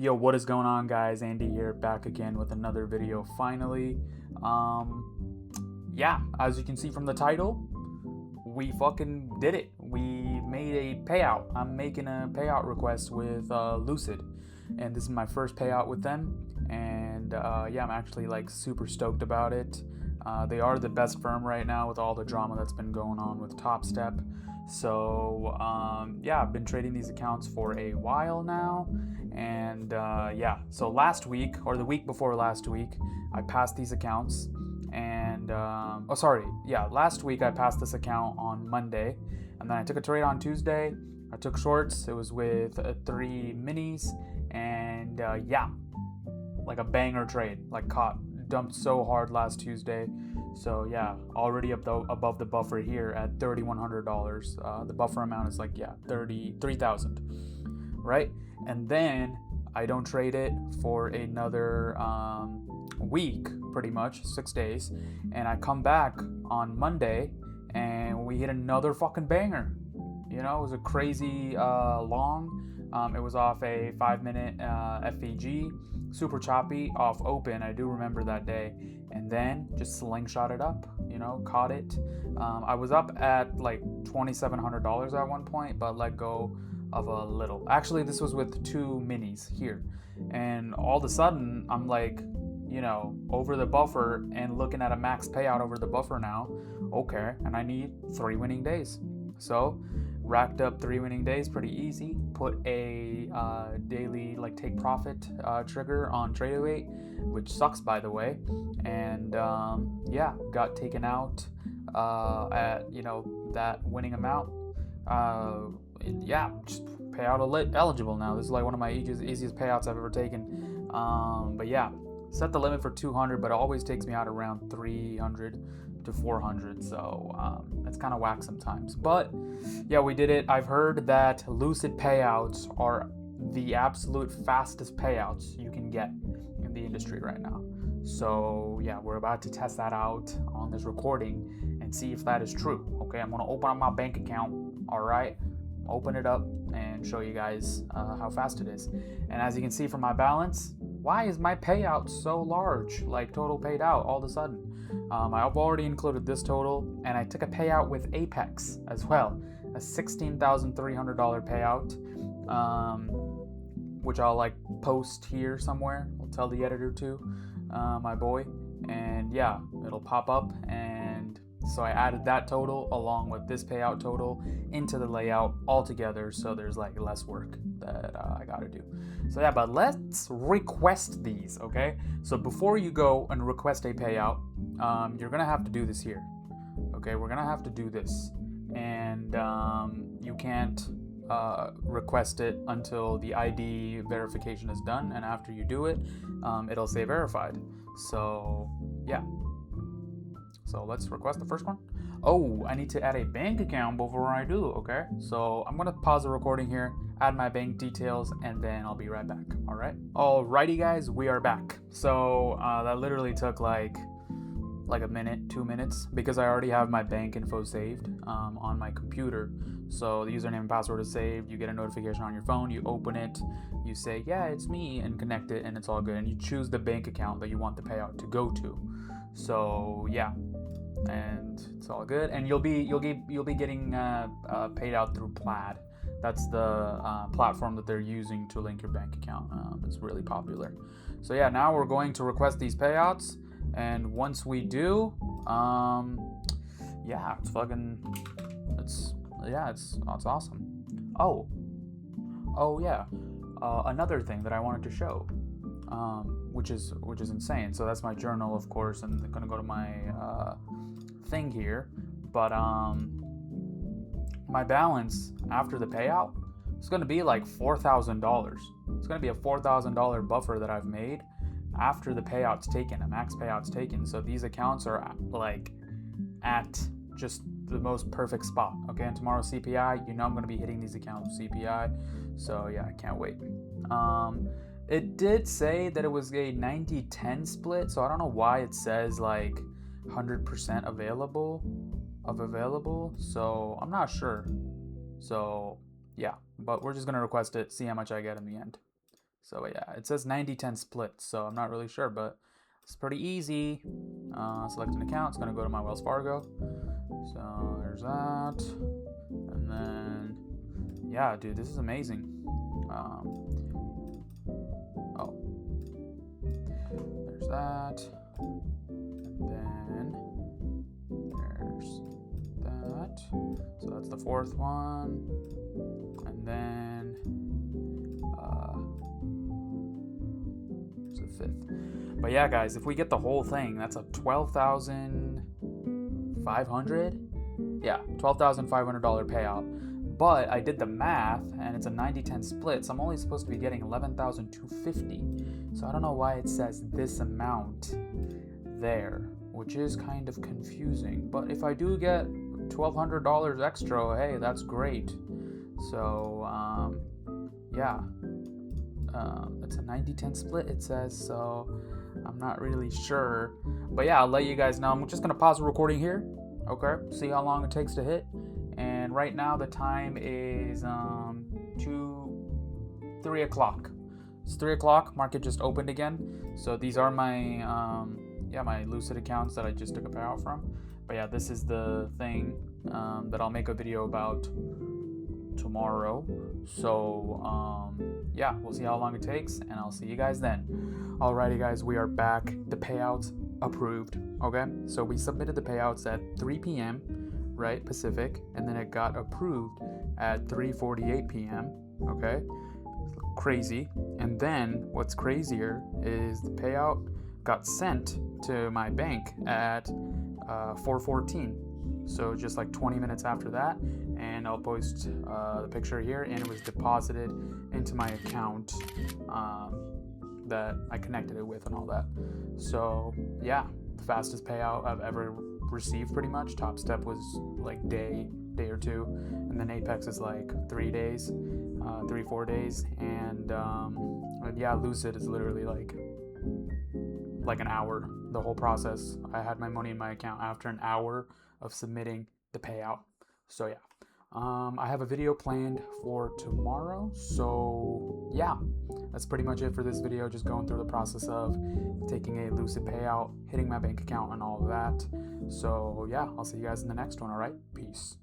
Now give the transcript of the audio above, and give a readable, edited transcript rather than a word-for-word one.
Yo, what is going on, guys? Andy here, back again with another video finally. Yeah, as you can see from the title, we fucking did it. We made a payout. I'm making a payout request with Lucid, and this is my first payout with them. And yeah, I'm actually like super stoked about it. They are the best firm right now with all the drama that's been going on with Top Step. So yeah, I've been trading these accounts for a while now. And yeah, so last week or the week before last week, I passed these accounts. And last week I passed this account on Monday, and then I took a trade on Tuesday. I took shorts. It was with 3 minis, and yeah, like a banger trade. Like dumped so hard last Tuesday. So yeah, already above the buffer here at $3,100. The buffer amount is like 33,000, right? And then I don't trade it for another week, pretty much 6 days, and I come back on Monday and we hit another fucking banger. You know, it was a crazy long. It was off a 5-minute FVG, super choppy off open. I do remember that day, and then just slingshot it up. You know, caught it. I was up at like $2,700 at one point, but let go of a little. Actually, this was with 2 minis here, and all of a sudden I'm like, you know, over the buffer and looking at a max payout over the buffer now. Okay, and I need 3 winning days. So racked up 3 winning days pretty easy. Put a daily like take profit trigger on Tradeaway, which sucks by the way. And yeah, got taken out at, you know, that winning amount. Yeah, just payout eligible now. This is like one of my easiest payouts I've ever taken. But yeah, set the limit for 200, but it always takes me out around 300 to 400. So it's kind of whack sometimes. But yeah, we did it. I've heard that Lucid payouts are the absolute fastest payouts you can get in the industry right now. So yeah, we're about to test that out on this recording and see if that is true. Okay, I'm gonna open up my bank account. All right, open it up and show you guys how fast it is. And as you can see from my balance, why is my payout so large, like total paid out all of a sudden? I've already included this total, and I took a payout with Apex as well, a $16,300 payout, which I'll like post here somewhere. I'll tell the editor to, my boy, and yeah, it'll pop up. And so I added that total along with this payout total into the layout all together, so there's like less work that I gotta do. So yeah, but let's request these, okay? So before you go and request a payout, you're gonna have to do this here, okay? We're gonna have to do this, and you can't request it until the ID verification is done, and after you do it, it'll say verified. So yeah. So let's request the first one. Oh, I need to add a bank account before I do, okay? So I'm gonna pause the recording here, add my bank details, and then I'll be right back, all right? Alrighty guys, we are back. So that literally took like a minute, 2 minutes, because I already have my bank info saved on my computer. So the username and password is saved. You get a notification on your phone, you open it, you say, yeah, it's me, and connect it, and it's all good. And you choose the bank account that you want the payout to go to. So yeah, and it's all good. And you'll be getting paid out through Plaid. That's the platform that they're using to link your bank account. It's really popular. So yeah, now we're going to request these payouts, and once we do, yeah, it's awesome. Oh yeah, another thing that I wanted to show, which is insane. So that's my journal, of course, and I'm gonna go to my thing here. But my balance after the payout is gonna be like $4,000. It's gonna be a $4,000 buffer that I've made after the payout's taken, a max payout's taken. So these accounts are like at just the most perfect spot. Okay, and tomorrow's CPI, you know I'm gonna be hitting these accounts with CPI. So yeah, I can't wait. It did say that it was a 90-10 split, so I don't know why it says like 100% available, so I'm not sure. So yeah, but we're just gonna request it, see how much I get in the end. So yeah, it says 90-10 split, so I'm not really sure, but it's pretty easy. Select an account. It's gonna go to my Wells Fargo. So there's that, and then yeah, dude, this is amazing. Oh, there's that, and then there's that. So that's the fourth one, and then it's the fifth. But yeah, guys, if we get the whole thing, that's a $12,500. Yeah, $12,500 payout. But I did the math, and it's a 90-10 split, so I'm only supposed to be getting $11,250. So I don't know why it says this amount there, which is kind of confusing. But if I do get $1,200 extra, hey, that's great. So yeah, it's a 90-10 split, it says. So I'm not really sure. But yeah, I'll let you guys know. I'm just gonna pause the recording here. Okay, see how long it takes to hit. And right now the time is 3 o'clock. It's 3 o'clock. Market just opened again. So these are my my Lucid accounts that I just took a payout from. But yeah, this is the thing that I'll make a video about tomorrow. So yeah, we'll see how long it takes, and I'll see you guys then. Alrighty, guys, we are back. The payouts approved. Okay, so we submitted the payouts at 3 p.m. right, Pacific, and then it got approved at 3:48 p.m. Okay, crazy. And then what's crazier is the payout got sent to my bank at 4:14. So just like 20 minutes after that, and I'll post the picture here, and it was deposited into my account that I connected it with and all that. So yeah, the fastest payout I've ever received pretty much. Top Step was like day or two, and then Apex is like 3 days, 3-4 days, and yeah, Lucid is literally like an hour. The whole process, I had my money in my account after an hour of submitting the payout. So yeah, I have a video planned for tomorrow. So yeah, that's pretty much it for this video. Just going through the process of taking a Lucid payout, hitting my bank account, and all of that. So yeah, I'll see you guys in the next one. All right, peace.